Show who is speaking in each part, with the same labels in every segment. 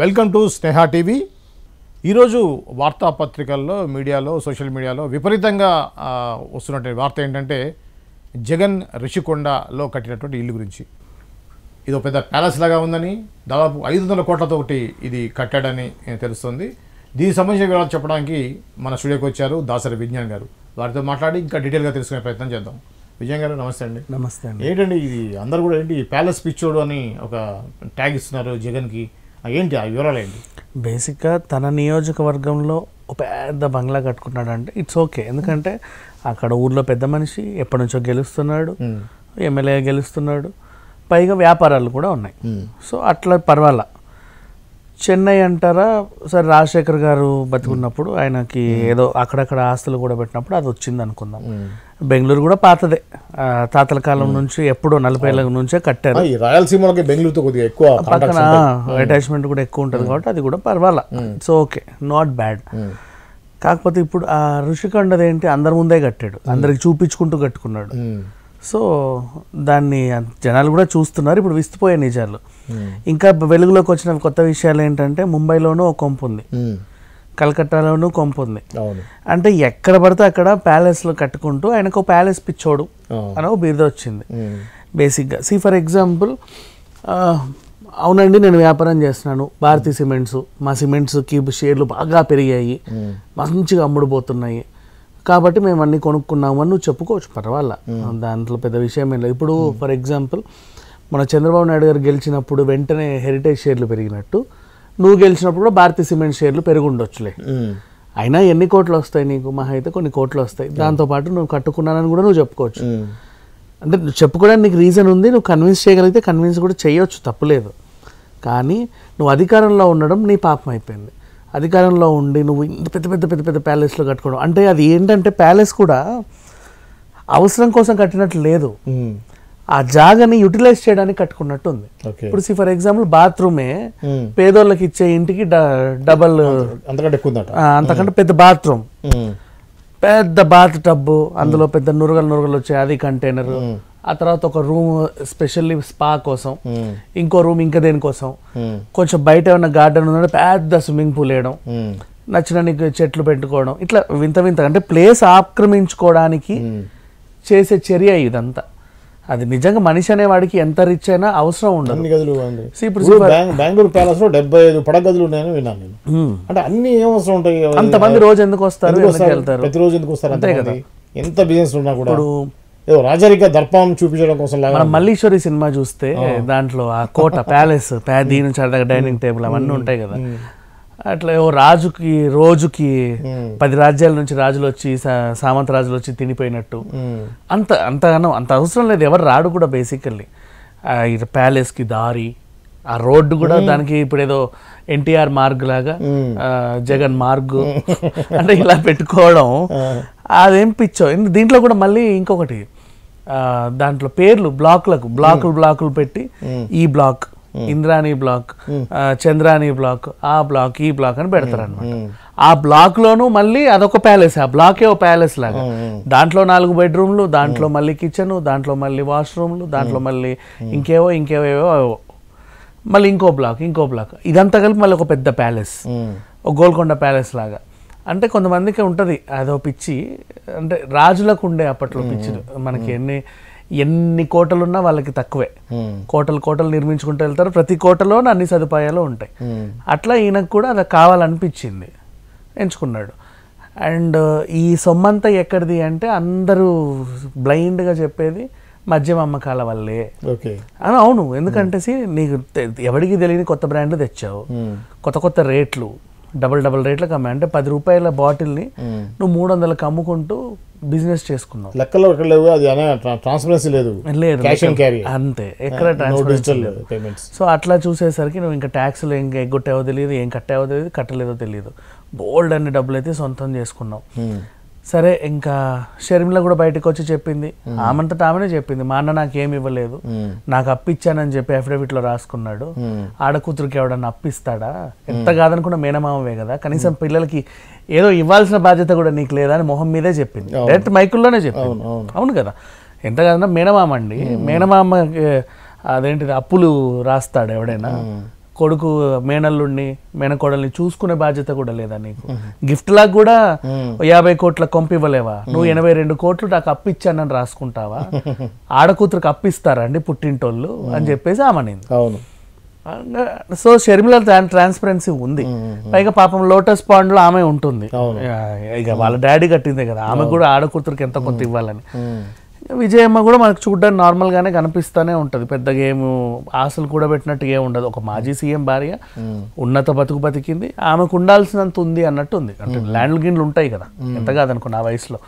Speaker 1: Welcome to Sneha TV. ఈరోజు వార్తాపత్రికల్లో, మీడియాలో, social మీడియాలో విపరీతంగా వస్తున్నటువంటి వార్త ఏంటంటే జగన్ రిషికొండలో కట్టినటువంటి ఇల్లు గురించి. ఇది ఒక పెద్ద ప్యాలెస్ లాగా ఉందని, దాదాపు 500 కోట్లతోటి ఇది కట్టాడని తెలుస్తుంది. దీనికి సంబంధించిన వివరాలు చెప్పడానికి మన స్టూడియోకి వచ్చారు దాసరి విజ్ఞాన్ గారు. వారితో మాట్లాడి ఇంకా డీటెయిల్గా తెలుసుకునే ప్రయత్నం చేద్దాం. విజయన్ గారు నమస్తే అండి.
Speaker 2: నమస్తే అండి.
Speaker 1: ఏంటండి ఇది అందరూ కూడా ఏంటి ప్యాలెస్ పిచ్చోడు అని ఒక ట్యాగ్ ఇస్తున్నారు జగన్కి, ఏంటి ఆ వివరాలు ఏంటి?
Speaker 2: బేసిక్గా తన నియోజకవర్గంలో ఒక పెద్ద బంగ్లా కట్టుకున్నాడు అంటే ఇట్స్ ఓకే. ఎందుకంటే అక్కడ ఊర్లో పెద్ద మనిషి, ఎప్పటి నుంచో గెలుస్తున్నాడు, ఎమ్మెల్యే గెలుస్తున్నాడు, పైగా వ్యాపారాలు కూడా ఉన్నాయి. సో అట్లా పర్వాలా. చెన్నై అంటారా, సరే రాజశేఖర్ గారు బతుకున్నప్పుడు ఆయనకి ఏదో అక్కడక్కడ ఆస్తులు కూడా పెట్టినప్పుడు అది వచ్చింది అనుకుందాం. బెంగళూరు కూడా పాతదే, తాతల కాలం నుంచి ఎప్పుడో 40 ఏళ్ళ నుంచే కట్టారు.
Speaker 1: రాయలసీమకి బెంగళూరుతో కొద్దిగా ఎక్కువ
Speaker 2: పక్కన అటాచ్మెంట్ కూడా ఎక్కువ ఉంటుంది కాబట్టి అది కూడా పర్వాలా. So okay, not bad. కాకపోతే ఇప్పుడు ఆ ఋషికొండది ఏంటి, అందరి ముందే కట్టాడు, అందరికి చూపించుకుంటూ కట్టుకున్నాడు. సో దాన్ని జనాలు కూడా చూస్తున్నారు. ఇప్పుడు విస్తుపోయే నిజాలు. ఇంకా వెలుగులోకి వచ్చిన కొత్త విషయాలు ఏంటంటే ముంబైలోనూ ఒక కొంపు ఉంది, కలకత్తాలోనూ కొంపు ఉంది. అంటే ఎక్కడ పడితే అక్కడ ప్యాలెస్లో కట్టుకుంటూ ఆయనకు ప్యాలెస్ పిచ్చోడు అని ఒక బిరుదు వచ్చింది బేసిక్గా. ఫర్ ఎగ్జాంపుల్, అవునండి నేను వ్యాపారం చేస్తున్నాను, భారతీ సిమెంట్స్, మా సిమెంట్స్కి షేర్లు బాగా పెరిగాయి, మంచిగా అమ్ముడుపోతున్నాయి కాబట్టి మేము అన్నీ కొనుక్కున్నాము అని నువ్వు చెప్పుకోవచ్చు, పర్వాలా, దాంట్లో పెద్ద విషయం ఏం లేదు. ఇప్పుడు ఫర్ ఎగ్జాంపుల్ మన చంద్రబాబు నాయుడు గారు గెలిచినప్పుడు వెంటనే హెరిటేజ్ షేర్లు పెరిగినట్టు నువ్వు గెలిచినప్పుడు కూడా భారతీ సిమెంట్ షేర్లు పెరుగుండొచ్చులే. అయినా ఎన్ని కోట్లు వస్తాయి నీకు? మహా అయితే కొన్ని కోట్లు వస్తాయి. దాంతోపాటు నువ్వు కట్టుకున్నానని కూడా నువ్వు చెప్పుకోవచ్చు. అంటే నువ్వు చెప్పుకోవడానికి నీకు రీజన్ ఉంది, నువ్వు కన్విన్స్ చేయగలిగితే కన్విన్స్ కూడా చేయొచ్చు, తప్పులేదు. కానీ నువ్వు అధికారంలో ఉండడం నీ పాపం అయిపోయింది. అధికారంలో ఉండి నువ్వు ఇంత పెద్ద పెద్ద పెద్ద పెద్ద ప్యాలెస్లో కట్టుకోవడం అంటే అది ఏంటంటే ప్యాలెస్ కూడా అవసరం కోసం కట్టినట్లు లేదు, ఆ జాగాని యూటిలైజ్ చేయడానికి కట్టుకున్నట్టు ఉంది. ఇప్పుడు ఫర్ ఎగ్జాంపుల్ బాత్రూమే పేదోళ్ళకి ఇచ్చే ఇంటికి డబల్ అంతకంటే పెద్ద బాత్రూమ్, పెద్ద బాత్ టబ్బు, అందులో పెద్ద నురగలు వచ్చాయి, అది కంటైనర్. ఆ తర్వాత ఒక రూమ్ స్పెషల్లీ స్పా కోసం, ఇంకో రూమ్ ఇంకా దేనికోసం, కొంచెం బయట ఏమన్నా గార్డెన్ ఉందంటే పెద్ద స్విమ్మింగ్ పూల్ వేయడం, నచ్చిన నీకు చెట్లు పెట్టుకోవడం, ఇట్లా వింత వింత అంటే ప్లేస్ ఆక్రమించుకోవడానికి చేసే చర్య ఇదంతా. అది నిజంగా మనిషి అనే వాడికి ఎంత రిచ్ అయినా అవసరం ఉండదు.
Speaker 1: బెంగళూరు ప్యాలెస్ లో 75 పడగదులు ఉన్నాయని విన్నాను నేను. అంటే అన్ని ఏమవసరం ఉంటాయి,
Speaker 2: అంతమంది రోజు ఎందుకు వస్తారు, వెళ్తారు,
Speaker 1: ప్రతిరోజు ఎందుకు వస్తారు? అంతే కదా, ఎంత బిజినెస్ ఉన్నా కూడా ఏదో రాజరిక దర్పం చూపించడం కోసం. మనం
Speaker 2: మల్లీశ్వరి సినిమా చూస్తే దాంట్లో ఆ కోట ప్యాలెస్, దీని నుంచి డైనింగ్ టేబుల్ అవన్నీ ఉంటాయి కదా, అట్లా రాజుకి రోజుకి 10 రాజ్యాల నుంచి రాజులు వచ్చి, సామంత రాజులు వచ్చి తినిపోయినట్టు అంత అవసరం లేదు, ఎవరు రాడు కూడా. బేసికల్లీ ప్యాలెస్కి దారి, ఆ రోడ్డు కూడా దానికి ఇప్పుడు ఏదో ఎన్టీఆర్ మార్గ్ లాగా జగన్ మార్గ్ అంటే ఇలా పెట్టుకోవడం అదేం పిచ్చో. దీంట్లో కూడా మళ్ళీ ఇంకొకటి, దాంట్లో పేర్లు బ్లాకులు పెట్టి ఈ బ్లాక్, ఇంద్రాణి బ్లాక్, చంద్రాణి బ్లాక్, ఆ బ్లాక్, ఈ బ్లాక్ అని పెడతారు అనమాట. ఆ బ్లాక్ లోను మళ్ళీ అదొక ప్యాలెస్, ఆ బ్లాకే ఒక ప్యాలెస్ లాగా. దాంట్లో 4 బెడ్రూమ్లు, దాంట్లో మళ్ళీ కిచెన్, దాంట్లో మళ్ళీ వాష్రూమ్లు, దాంట్లో మళ్ళీ ఇంకేవో మళ్ళీ ఇంకో బ్లాక్, ఇదంతా కలిపి మళ్ళీ ఒక పెద్ద ప్యాలెస్, ఒక గోల్కొండ ప్యాలెస్ లాగా. అంటే కొంతమందికి ఉంటుంది అదో పిచ్చి, అంటే రాజులకు ఉండే అప్పట్లో పిచ్చి. మనకి ఎన్ని కోటలున్నా వాళ్ళకి తక్కువే, కోటలు నిర్మించుకుంటూ వెళ్తారు, ప్రతి కోటలో అన్ని సదుపాయాలు ఉంటాయి. అట్లా ఈయనకు కూడా అది కావాలనిపించింది, ఎంచుకున్నాడు. అండ్ ఈ సొమ్మంతా ఎక్కడిది అంటే అందరూ బ్లైండ్గా చెప్పేది మద్యం అమ్మకాల వల్లే అని. అవును, ఎందుకంటే నీకు ఎవరికి తెలియని కొత్త బ్రాండ్లు తెచ్చావు, కొత్త రేట్లు, డబల్ రేట్లకు అమ్మాయి. అంటే 10 రూపాయల బాటిల్ని నువ్వు 300కి అమ్ముకుంటూ బిజినెస్ చేసుకున్నావు.
Speaker 1: లెక్కలో ట్రాన్స్పరెన్సీ లేదు,
Speaker 2: అంతే, ఎక్కడ ట్రాన్స్పరెన్సీ లేదు. సో అట్లా చూసేసరికి నువ్వు ఇంకా ట్యాక్స్లు ఏం ఎగ్గొట్టావో తెలియదు, ఏం కట్టావో తెలియదు, కట్టలేదో తెలియదు, బోల్డ్ అన్ని డబ్బులు అయితే సొంతం చేసుకున్నావు. సరే, ఇంకా షర్మిల కూడా బయటకు వచ్చి చెప్పింది, ఆమంతటా ఆమెనే చెప్పింది, మా అన్న నాకేమి ఇవ్వలేదు, నాకు అప్పిచ్చానని చెప్పి అఫిడవిట్లో రాసుకున్నాడు. ఆడకూతురికి ఎవడన్నా అప్పిస్తాడా? ఎంత కాదనుకున్న మేనమామవే కదా, కనీసం పిల్లలకి ఏదో ఇవ్వాల్సిన బాధ్యత కూడా నీకు లేదా అని మొహం మీదే చెప్పింది, డైరెక్ట్ మైకుల్లోనే చెప్పింది. అవును కదా, ఎంత కాదన్నా మేనమామ అండి, మేనమామ అదేంటిది అప్పులు రాస్తాడు ఎవడైనా? కొడుకు మేనల్లుడిని మేనకోడల్ని చూసుకునే బాధ్యత కూడా లేదా నీకు? గిఫ్ట్ లాగా కూడా 50 కోట్ల కొంపు ఇవ్వలేవా? నువ్వు 82 కోట్లు నాకు అప్పిచ్చానని రాసుకుంటావా? ఆడకూతురికి అప్పిస్తారండి పుట్టింటోళ్ళు అని చెప్పేసి ఆమెనింది.
Speaker 1: అవును.
Speaker 2: సో షర్మిల ట్రాన్స్పరెన్సీ ఉంది. పైగా పాపం లోటస్ పాండ్ లో ఆమె ఉంటుంది, ఇక వాళ్ళ డాడీ కట్టిందే కదా, ఆమె కూడా ఆడకూతురికి ఎంత కొంత ఇవ్వాలని. విజయమ్మ కూడా మనకు చూడడానికి నార్మల్ గానే కనిపిస్తానే ఉంటది, పెద్దగా ఏమి ఆశలు కూడా పెట్టినట్టు ఏమి ఉండదు. ఒక మాజీ సీఎం భార్య, ఉన్నత బతుకు బతికింది, ఆమెకు ఉండాల్సినంత ఉంది అన్నట్టు ఉంది. అంటే ల్యాండ్లు గిన్లు ఉంటాయి కదా, ఎంత కాదనుకున్న ఆ వయసులో.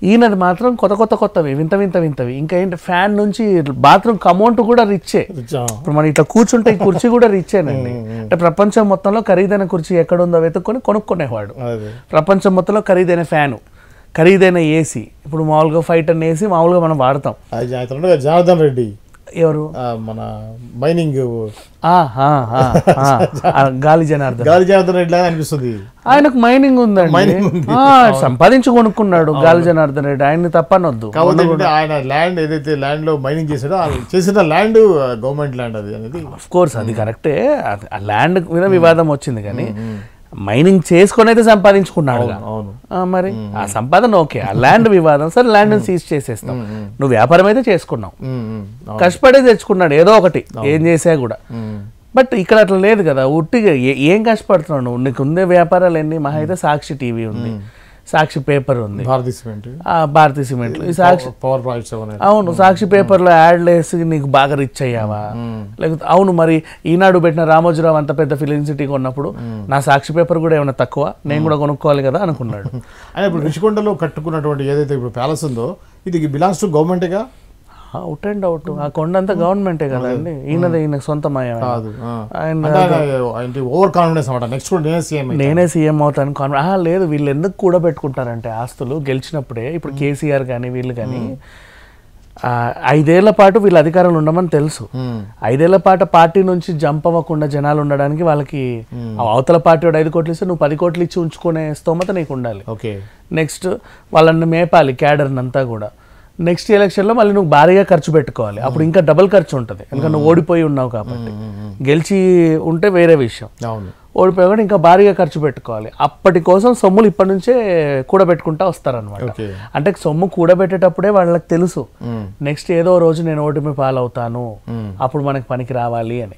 Speaker 2: ఈయనది మాత్రం కొత్తవి వింతవి. ఇంకా ఏంటి, ఫ్యాన్ నుంచి బాత్రూమ్ కమౌంట్ కూడా రిచ్చే. ఇప్పుడు మనం ఇట్లా కూర్చుంటే ఈ కుర్చీ కూడా రిచ్చేనండి. అంటే ప్రపంచం మొత్తంలో ఖరీదైన కుర్చీ ఎక్కడుందో వెతుక్కొని కొనుక్కునేవాడు. ప్రపంచం మొత్తంలో ఖరీదైన ఫ్యాను, ఖరీదైన ఏసీ. ఇప్పుడు మామూలుగా 5 టన్ ఏసీ మామూలుగా మనం వాడతాం.
Speaker 1: జనార్దన్ రెడ్డి
Speaker 2: ఎవరు, మన
Speaker 1: మైనింగ్
Speaker 2: గాలి జనార్దన్
Speaker 1: రెడ్డి అనిపిస్తుంది.
Speaker 2: ఆయనకు మైనింగ్ ఉందండి, సంపాదించి కొనుక్కున్నాడు గాలి జనార్దన్ రెడ్డి, ఆయన్ని తప్పనొద్దు.
Speaker 1: ఆయన ల్యాండ్ ఏదైతే ల్యాండ్ లో మైనింగ్ చేసాడో చేసిన ల్యాండ్ గవర్నమెంట్ ల్యాండ్ అది అనేది. ఆఫ్
Speaker 2: కోర్స్ అది కరెక్టే, ఆ ల్యాండ్ మీద వివాదం వచ్చింది కానీ మైనింగ్ చేసుకొని అయితే సంపాదించుకున్నాడు. మరి ఆ సంపాదన ఓకే, ఆ ల్యాండ్ వివాదం, సరే ల్యాండ్ సీజ్ చేసేస్తాం. నువ్వు వ్యాపారం అయితే చేసుకున్నావు, కష్టపడే తెచ్చుకున్నాడు ఏదో ఒకటి, ఏం చేసా కూడా. బట్ ఇక్కడ అట్లా లేదు కదా, ఉట్టిగా ఏం కష్టపడుతున్నావు నువ్వు? నీకు ఉండే వ్యాపారాలు ఎన్ని? మహా అయితే సాక్షి టీవీ ఉంది, సాక్షి పేపర్ ఉంది, భారతీ సిమెంట్, సాక్షి పవర్ ప్రాజెక్ట్స్. అవును, సాక్షి పేపర్లో యాడ్లు వేసి నీకు బాగా రిచ్ అయ్యావా? లేకపోతే అవును, మరి ఈనాడు పెట్టిన రామోజీరావు అంత పెద్ద ఫిలిం సిటీ కొన్నప్పుడు నా సాక్షి పేపర్ కూడా ఏమైనా తక్కువ, నేను కూడా కొనుక్కోవాలి కదా అనుకున్నాడు.
Speaker 1: ఆయన ఇప్పుడు రిషికొండలో కట్టుకున్నటువంటి ఏదైతే ఇప్పుడు ప్యాలెస్ ఉందో ఇది బిలాంగ్స్ టు గవర్నమెంటేగా?
Speaker 2: అవుట్ అండ్ అవుట్, ఆ కొండ అంతా గవర్నమెంటే కదండి, ఈయన సొంతమయ్యా. నేనే సీఎం అవుతాను కాన్ఫిడెన్స్ లేదు. వీళ్ళు ఎందుకు కూడా పెట్టుకుంటారంటే ఆస్తులు గెలిచినప్పుడే. ఇప్పుడు కేసీఆర్ కానీ వీళ్ళు కానీ 5 ఏళ్ల పాటు వీళ్ళు అధికారంలో ఉండమని తెలుసు. 5 ఏళ్ల పాటు పార్టీ నుంచి జంప్ అవ్వకుండా జనాలు ఉండడానికి వాళ్ళకి అవతల పార్టీ 5 కోట్లు ఇస్తే నువ్వు 10 కోట్లు ఇచ్చి ఉంచుకునే స్తోమత నీకు ఉండాలి. నెక్స్ట్ వాళ్ళని మేపాలి, క్యాడర్ని అంతా కూడా. నెక్స్ట్ ఎలక్షన్లో మళ్ళీ నువ్వు భారీగా ఖర్చు పెట్టుకోవాలి, అప్పుడు ఇంకా డబుల్ ఖర్చు ఉంటుంది, ఎందుకంటే నువ్వు ఓడిపోయి ఉన్నావు కాబట్టి. గెలిచి ఉంటే వేరే విషయం, ఓడిపోయి కూడా ఇంకా భారీగా ఖర్చు పెట్టుకోవాలి. అప్పటి కోసం సొమ్ములు ఇప్పటి నుంచే కూడబెట్టుకుంటా వస్తారనమాట. అంటే సొమ్ము కూడబెట్టేటప్పుడే వాళ్ళకి తెలుసు నెక్స్ట్ ఏదో రోజు నేను ఓటమి పాలవుతాను, అప్పుడు మనకి పనికి రావాలి అని.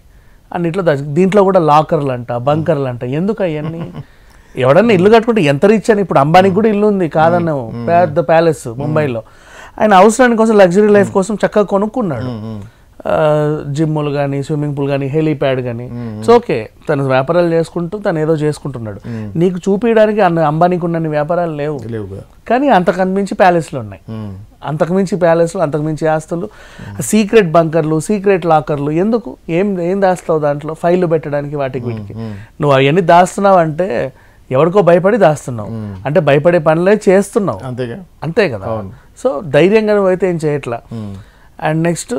Speaker 2: అన్నిట్లో దీంట్లో కూడా లాకర్లు అంట, బంకర్లు అంట, ఎందుకు అవన్నీ? ఎవడన్నా ఇల్లు కట్టుకుంటే ఎంత రిచ్ అని. ఇప్పుడు అంబానీకి కూడా ఇల్లు ఉంది కాదన్నావు, పెద్ద ప్యాలెస్ ముంబైలో. ఆయన అవసరానికి కోసం లగ్జరీ లైఫ్ కోసం చక్కగా కొనుక్కున్నాడు, జిమ్ములు కానీ, స్విమ్మింగ్ పూల్ కానీ, హెలీప్యాడ్ కానీ. ఇట్స్ ఓకే, తను వ్యాపారాలు చేసుకుంటూ తను ఏదో చేసుకుంటున్నాడు. నీకు చూపించడానికి అంబానీకి ఉన్నన్ని వ్యాపారాలు లేవు, కానీ అంతకుమించి ప్యాలెస్లు ఉన్నాయి, అంతకుమించి ప్యాలెస్లు, అంతకుమించి ఆస్తులు, సీక్రెట్ బంకర్లు, సీక్రెట్ లాకర్లు. ఎందుకు? ఏం దాస్తావు దాంట్లో? ఫైళ్ళు పెట్టడానికి, వాటికి వీటికి. నువ్వు అవన్నీ దాస్తున్నావు అంటే ఎవరికో భయపడి దాస్తున్నావు, అంటే భయపడే పనులే చేస్తున్నావు, అంతే కదా. సో ధైర్యంగా నువ్వైతే ఏం చేయట్లా. అండ్ నెక్స్ట్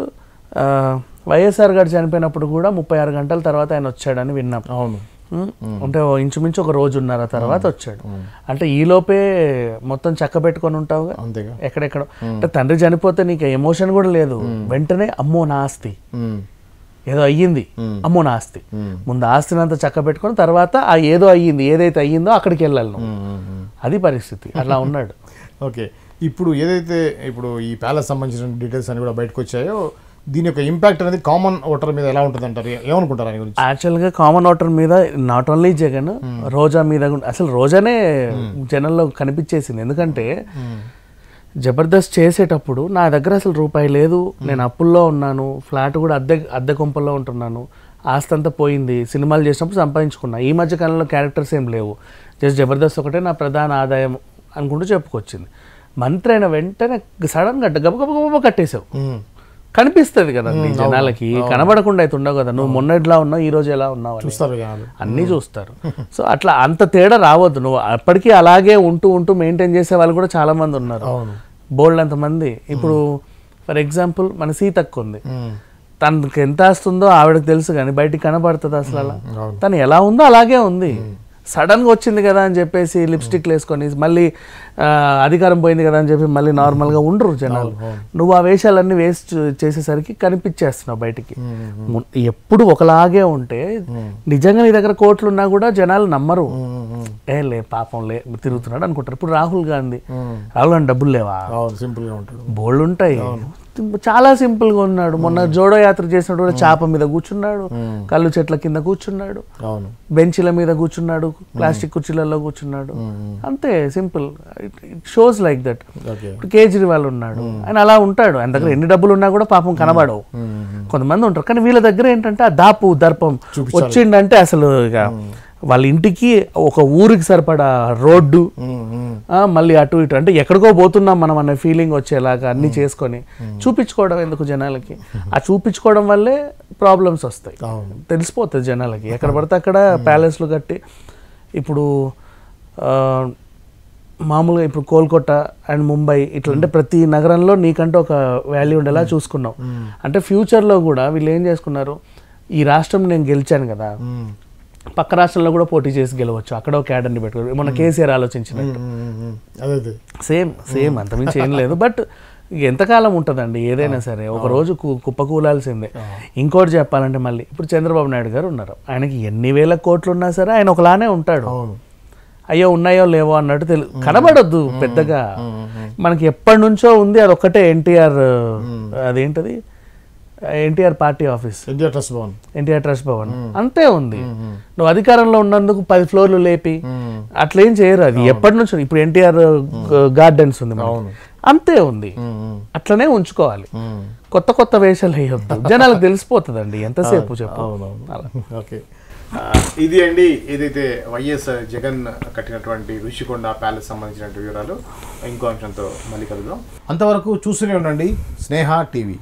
Speaker 2: వైఎస్ఆర్ గారు చనిపోయినప్పుడు కూడా 36 గంటల తర్వాత ఆయన వచ్చాడని విన్నాం. అంటే ఇంచుమించు ఒక రోజున్నర తర్వాత వచ్చాడు. అంటే ఈలోపే మొత్తం చక్క పెట్టుకొని ఉంటావుగా ఎక్కడెక్కడ. అంటే తండ్రి చనిపోతే నీకు ఎమోషన్ కూడా లేదు, వెంటనే అమ్మో నా ఆస్తి ఏదో అయ్యింది, అమ్మో నా ఆస్తి. ముందు ఆస్తిని అంతా చక్క పెట్టుకొని తర్వాత ఆ ఏదో అయ్యింది, ఏదైతే అయ్యిందో అక్కడికి వెళ్ళాలి నువ్వు. అది పరిస్థితి, అలా ఉన్నాడు.
Speaker 1: ఓకే, ఇప్పుడు ఏదైతే ఇప్పుడు ఈ ప్యాలెస్ సంబంధించిన డీటెయిల్స్ అన్ని కూడా బయటకు వచ్చాయో, దీని యొక్క ఇంపాక్ట్ అనేది కామన్ ఓటర్ మీద ఎలా ఉంటుంది అంటారు? ఏమనుకుంటారు ఆయన గురించి?
Speaker 2: యాక్చువల్గా కామన్ ఓటర్ మీద నాట్ ఓన్లీ జగన్, రోజా మీద, అసలు రోజానే జనంలో కనిపించేసింది. ఎందుకంటే జబర్దస్త్ చేసేటప్పుడు నా దగ్గర అసలు రూపాయి లేదు, నేను అప్పుల్లో ఉన్నాను, ఫ్లాట్ కూడా అద్దె కొంపల్లో ఉంటున్నాను, ఆస్తి అంతా పోయింది, సినిమాలు చేసినప్పుడు సంపాదించుకున్నా, ఈ మధ్య కాలంలో క్యారెక్టర్స్ ఏం లేవు, జస్ట్ జబర్దస్త్ ఒకటే నా ప్రధాన ఆదాయం అనుకుంటూ చెప్పుకొచ్చింది. మంత్రి అయిన వెంటనే సడన్గా గబగబ కట్టేసావు. కనిపిస్తుంది కదా నీ జనాలకి, కనబడకుండా అయితే ఉండవు కదా. నువ్వు మొన్న ఎట్లా ఉన్నావు, ఈ రోజు ఎలా ఉన్నావు అన్నీ చూస్తారు. సో అట్లా అంత తేడా రావద్దు. నువ్వు అప్పటికీ అలాగే ఉంటూ మెయింటైన్ చేసే వాళ్ళు కూడా చాలా మంది ఉన్నారు, బోల్డ్ అంతమంది. ఇప్పుడు ఫర్ ఎగ్జాంపుల్ మన సీతక్క ఉంది, తనకి ఎంత వస్తుందో ఆవిడకి తెలుసు, కానీ బయటికి కనబడుతుంది అసలు? అలా తను ఎలా ఉందో అలాగే ఉంది. సడన్గా వచ్చింది కదా అని చెప్పేసి లిప్స్టిక్లు వేసుకొని మళ్ళీ అధికారం పోయింది కదా అని చెప్పి మళ్ళీ నార్మల్గా ఉండరు జనాలు. నువ్వు ఆ వేషాలన్నీ వేస్ట్ చేసేసరికి కనిపించేస్తున్నావు బయటికి. ఎప్పుడు ఒకలాగే ఉంటే నిజంగా నీ దగ్గర కోట్లు ఉన్నా కూడా జనాలు నమ్మరు. లే పాపం లే తిరుగుతున్నాడు అనుకుంటారు. ఇప్పుడు రాహుల్ గాంధీ డబ్బులు లేవా,
Speaker 1: సింపుల్గా ఉంటాడు,
Speaker 2: బోల్డ్ ఉంటాయి, చాలా సింపుల్ గా ఉన్నాడు. మొన్న జోడో యాత్ర చేసినప్పుడు కూడా చాప మీద కూర్చున్నాడు, కళ్ళు చెట్ల కింద కూర్చున్నాడు, బెంచీల మీద కూర్చున్నాడు, ప్లాస్టిక్ కుర్చీలలో కూర్చున్నాడు, అంతే simple. It shows like that. ఇప్పుడు కేజ్రీవాల్ ఉన్నాడు, ఆయన అలా ఉంటాడు. ఆయన దగ్గర ఎన్ని డబ్బులు ఉన్నా కూడా పాపం కనబడవు. కొంతమంది ఉంటారు, కానీ వీళ్ళ దగ్గర ఏంటంటే ఆ దాపు దర్పం వచ్చిండంటే అసలు ఇక వాళ్ళ ఇంటికి ఒక ఊరికి సరిపడా రోడ్డు, మళ్ళీ అటు ఇటు అంటే ఎక్కడికో పోతున్నాం మనం అనే ఫీలింగ్ వచ్చేలాగా అన్ని చేసుకొని చూపించుకోవడం ఎందుకు జనాలకి? ఆ చూపించుకోవడం వల్లే ప్రాబ్లమ్స్ వస్తాయి. తెలిసిపోతుంది జనాలకి. ఎక్కడ పడితే అక్కడ ప్యాలెస్లు కట్టి ఇప్పుడు మామూలుగా ఇప్పుడు కోల్కతా అండ్ ముంబై ఇట్లా అంటే ప్రతి నగరంలో నీకంటే ఒక వాల్యూ ఉండేలా చూసుకున్నాం. అంటే ఫ్యూచర్లో కూడా వీళ్ళు ఏం చేసుకున్నారు, ఈ రాష్ట్రం నేను గెలిచాను కదా, పక్క రాష్ట్రంలో కూడా పోటీ చేసి గెలవచ్చు, అక్కడ ఒక క్యాడర్ని పెట్టుకోవచ్చు. మొన్న కేసీఆర్ ఆలోచించినట్టు సేమ్ అంతమించి ఏం లేదు. బట్ ఎంతకాలం ఉంటుందండి ఏదైనా సరే, ఒక రోజు కుప్పకూలాల్సిందే. ఇంకోటి చెప్పాలంటే మళ్ళీ ఇప్పుడు చంద్రబాబు నాయుడు గారు ఉన్నారు, ఆయనకి ఎన్ని వేల కోట్లు ఉన్నా సరే ఆయన ఒకలానే ఉంటాడు. అయ్యో ఉన్నాయో లేవో అన్నట్టు కనబడద్దు పెద్దగా. మనకి ఎప్పటి నుంచో ఉంది అదొక్కటే, ఎన్టీఆర్ అదేంటది NTR party office, NTR trust Bhavan అంతే ఉంది. నువ్వు అధికారంలో ఉన్నందుకు 10 ఫ్లోర్లు లేపి అట్లేం చేయరు. అది ఎప్పటి నుంచో. ఇప్పుడు ఎన్టీఆర్ గార్డెన్స్ ఉంది, అంతే ఉంది. అట్లనే ఉంచుకోవాలి. కొత్త కొత్త వేషాలు వేయొద్దు, జనాలకు తెలిసిపోతుందండి ఎంతసేపు చెప్పు.
Speaker 1: ఓకే, ఇది అండి ఏదైతే వైఎస్ జగన్ కట్టినటువంటి ఋషికొండ ప్యాలెస్ సంబంధించిన వివరాలు. ఇంకో అంశంతో మళ్ళీ కలుద్దాం. అంతవరకు చూస్తూనే ఉండండి స్నేహ టీవీ.